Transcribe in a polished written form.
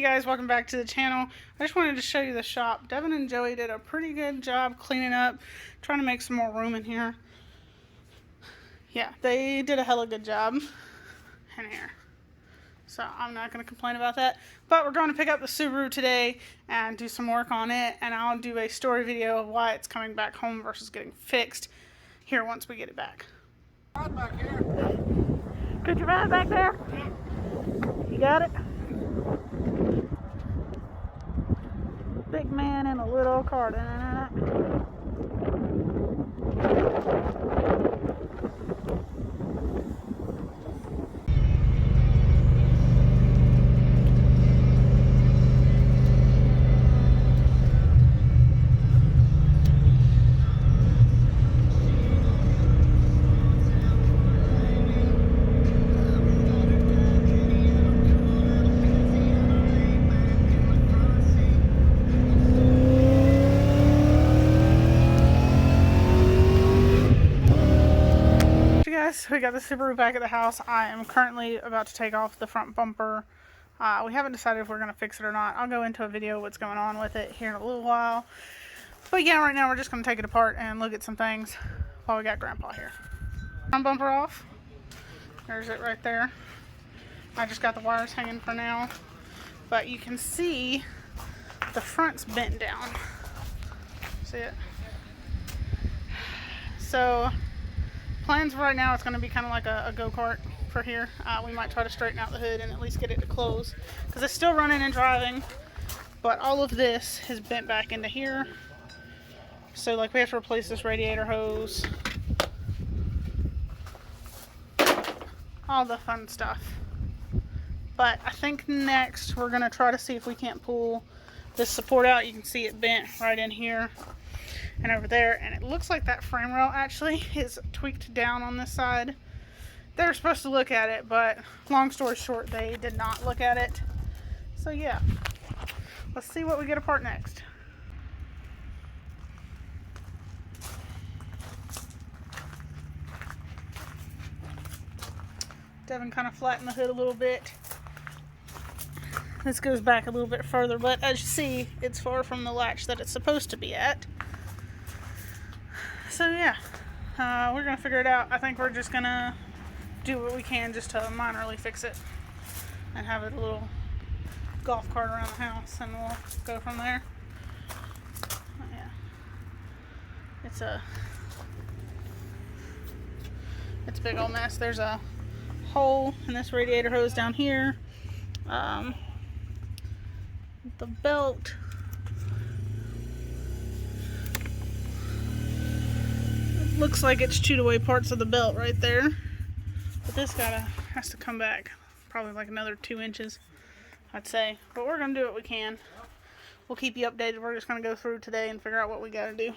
you guys, welcome back to the channel. I just wanted to show you the shop. Devin and Joey did a pretty good job cleaning up, trying to make some more room in here. Yeah, they did a hella good job in here. So I'm not going to complain about that. But we're going to pick up the Subaru today and do some work on it. And I'll do a story video of why it's coming back home versus getting fixed here once we get it back. Back here. Could you ride back there? You got it? Big man in a little cart. We got the Subaru back at the house. I am currently about to take off the front bumper. We haven't decided if we're going to fix it or not. I'll go into a video what's going on with it here in a little while. But yeah, right now we're just going to take it apart and look at some things while we got Grandpa here. Front bumper off. There's it right there. I just got the wires hanging for now. But you can see the front's bent down. See it? So plans right now, it's going to be kind of like a go-kart for here. We might try to straighten out the hood and at least get it to close because it's still running and driving, but all of this is bent back into here. So like we have to replace this radiator hose, all the fun stuff. But I think next we're going to try to see if we can't pull this support out. You can see it bent right in here and over there, and it looks like that frame rail actually is tweaked down on this side. They were supposed to look at it, but long story short, they did not look at it. So yeah, let's see what we get apart next. Devin kind of flattened the hood a little bit. This goes back a little bit further, but as you see, it's far from the latch that it's supposed to be at. So yeah, we're going to figure it out. I think we're just going to do what we can just to minorly fix it and have it a little golf cart around the house, and we'll go from there. Yeah, it's a big old mess. There's a hole in this radiator hose down here. The belt, looks like it's chewed away parts of the belt right there, but this has to come back probably like another 2 inches, I'd say. But we're gonna do what we can. We'll keep you updated. We're just gonna go through today and figure out what we gotta do.